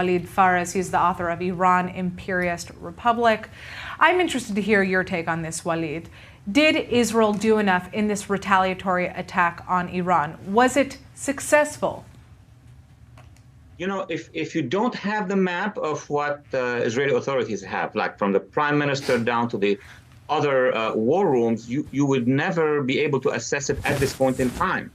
Walid Fares. He's the author of Iran, Imperialist Republic. I'm interested to hear your take on this, Walid. Did Israel do enough in this retaliatory attack on Iran? Was it successful? You know, if you don't have the map of what Israeli authorities have, like from the prime minister down to the other war rooms, you would never be able to assess it at this point in time.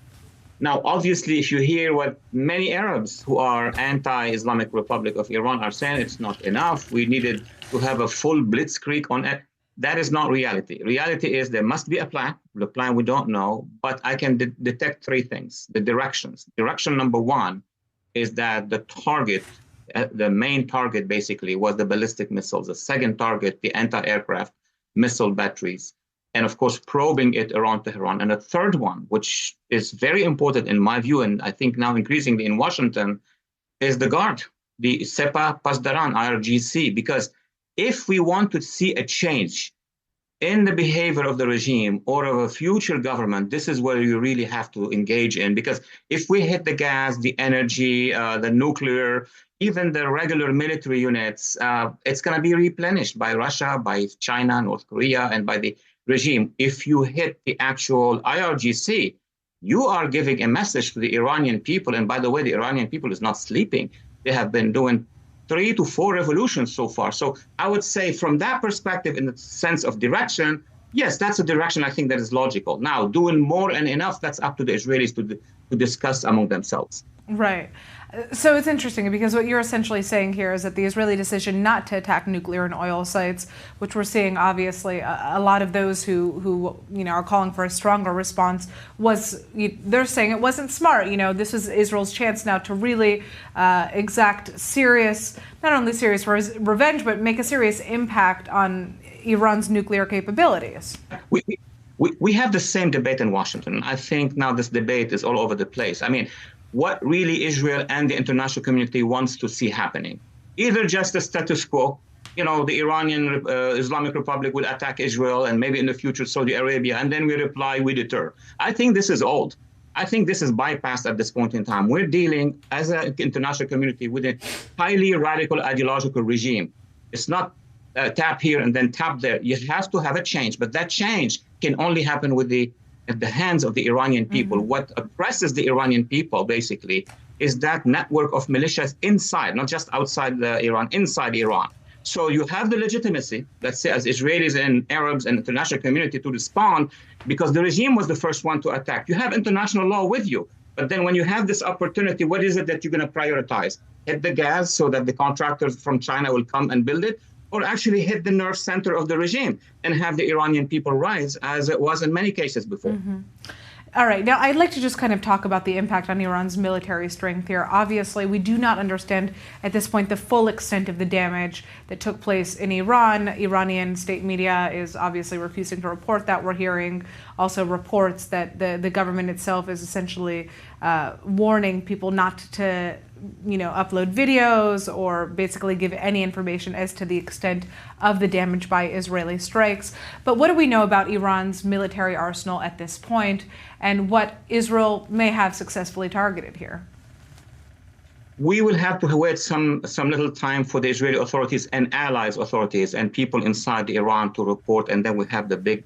Now, obviously, if you hear what many Arabs who are anti-Islamic Republic of Iran are saying, it's not enough. We needed to have a full blitzkrieg on it. That is not reality. Reality is there must be a plan. The plan we don't know, but I can detect three things, the directions. Direction number one is that the target, the main target basically was the ballistic missiles. The second target, the anti-aircraft missile batteries, and of course, probing it around Tehran. And a third one, which is very important in my view, and I think now increasingly in Washington, is the Guard, the Sepa Pasdaran, IRGC, because if we want to see a change in the behavior of the regime or of a future government, this is where you really have to engage in. Because if we hit the gas, the energy, the nuclear, even the regular military units, it's going to be replenished by Russia, by China, North Korea, and by the regime. If you hit the actual IRGC, you are giving a message to the Iranian people. And by the way, the Iranian people is not sleeping. They have been doing 3 to 4 revolutions so far. So I would say from that perspective, in the sense of direction, yes, that's a direction I think that is logical. Now, doing more and enough, that's up to the Israelis to discuss among themselves. Right. So it's interesting because what you're essentially saying here is that the Israeli decision not to attack nuclear and oil sites, which we're seeing obviously a lot of those who are calling for a stronger response, they're saying it wasn't smart. This was Israel's chance now to really exact serious, not only serious revenge, but make a serious impact on Iran's nuclear capabilities. We have the same debate in Washington. I think now this debate is all over the place. I mean, what really Israel and the international community wants to see happening. Either just a status quo, the Iranian Islamic Republic will attack Israel and maybe in the future Saudi Arabia, and then we reply, we deter. I think this is old. I think this is bypassed at this point in time. We're dealing as an international community with a highly radical ideological regime. It's not tap here and then tap there. You have to have a change, but that change can only happen at the hands of the Iranian people. Mm-hmm. What oppresses the Iranian people, basically, is that network of militias inside, not just outside Iran, inside Iran. So you have the legitimacy, let's say, as Israelis and Arabs and international community to respond, because the regime was the first one to attack. You have international law with you. But then when you have this opportunity, what is it that you're going to prioritize? Hit the gas so that the contractors from China will come and build it? Or actually hit the nerve center of the regime and have the Iranian people rise, as it was in many cases before. Mm-hmm. All right. Now, I'd like to just kind of talk about the impact on Iran's military strength here. Obviously, we do not understand at this point the full extent of the damage that took place in Iran. Iranian state media is obviously refusing to report that. We're hearing also reports that the government itself is essentially warning people not to upload videos or basically give any information as to the extent of the damage by Israeli strikes. But what do we know about Iran's military arsenal at this point and what Israel may have successfully targeted here? We will have to wait some little time for the Israeli authorities and allies authorities and people inside Iran to report, and then we have the big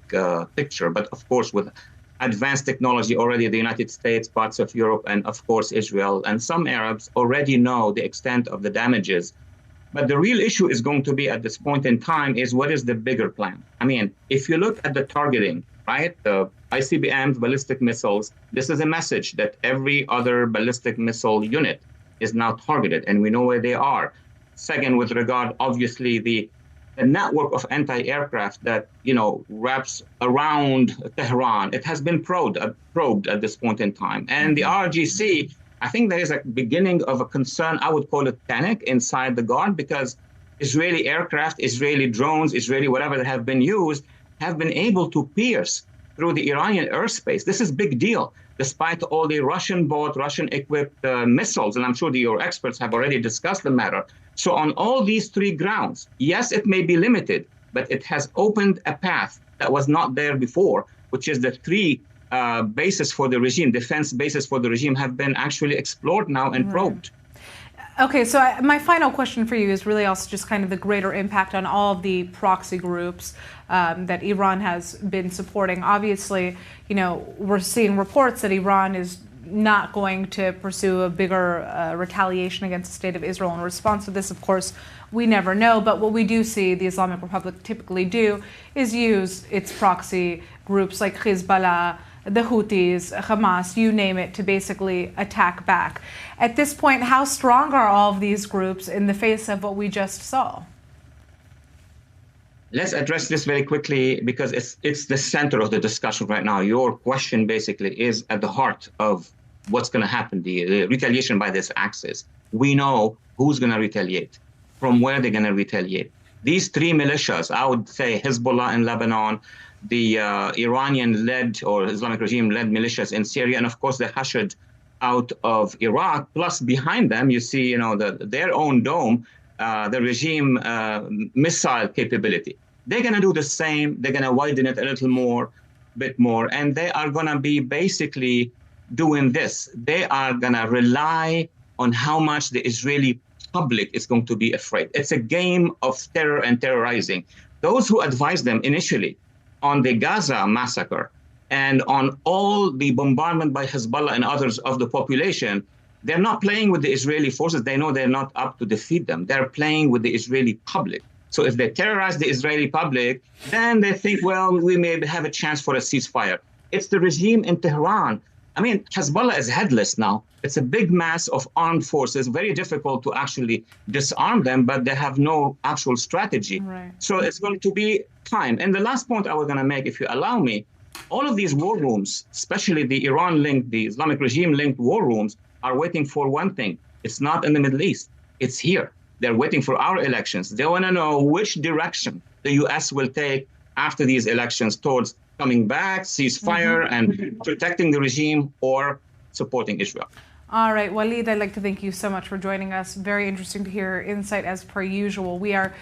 picture. But of course, with advanced technology already, the United States, parts of Europe, and of course Israel, and some Arabs already know the extent of the damages. But the real issue is going to be at this point in time is what is the bigger plan? I mean, if you look at the targeting, right, the ICBMs, ballistic missiles, this is a message that every other ballistic missile unit is now targeted, and we know where they are. Second, with regard, obviously, the network of anti-aircraft that wraps around Tehran, it has been probed at this point in time. And the IRGC, I think there is a beginning of a concern, I would call it panic, inside the Guard, because Israeli aircraft, Israeli drones, Israeli whatever that have been used, have been able to pierce through the Iranian airspace. This is a big deal, despite all the Russian-bought, Russian-equipped missiles, and I'm sure your experts have already discussed the matter. So on all these three grounds, yes, it may be limited, but it has opened a path that was not there before, which is the three bases for the regime, defense bases for the regime have been actually explored now and probed. Okay, so my final question for you is really also just kind of the greater impact on all of the proxy groups that Iran has been supporting. Obviously, you know, we're seeing reports that Iran is not going to pursue a bigger retaliation against the state of Israel in response to this. Of course, we never know, but what we do see the Islamic Republic typically do is use its proxy groups like Hezbollah, the Houthis, Hamas, you name it, to basically attack back. At this point, how strong are all of these groups in the face of what we just saw? Let's address this very quickly because it's the center of the discussion right now. Your question basically is at the heart of what's going to happen, the retaliation by this axis. We know who's going to retaliate, from where they're going to retaliate. These three militias, I would say Hezbollah in Lebanon, the Iranian-led or Islamic regime-led militias in Syria, and of course the Hashd out of Iraq. Plus, behind them, you see, you know, their own dome, the regime missile capability. They're going to do the same. They're going to widen it a little more, bit more, and they are going to be basically doing this. They are going to rely on how much the Israeli public is going to be afraid. It's a game of terror and terrorizing. Those who advised them initially on the Gaza massacre and on all the bombardment by Hezbollah and others of the population, they're not playing with the Israeli forces. They know they're not up to defeat them. They're playing with the Israeli public. So if they terrorize the Israeli public, then they think, well, we may have a chance for a ceasefire. It's the regime in Tehran. I mean, Hezbollah is headless now. It's a big mass of armed forces, very difficult to actually disarm them, but they have no actual strategy. Right. So it's going to be time. And the last point I was going to make, if you allow me, all of these war rooms, especially the Iran-linked, the Islamic regime-linked war rooms, are waiting for one thing. It's not in the Middle East. It's here. They're waiting for our elections. They want to know which direction the U.S. will take after these elections towards coming back, ceasefire, and protecting the regime or supporting Israel. All right, Walid, I'd like to thank you so much for joining us. Very interesting to hear insight as per usual. We are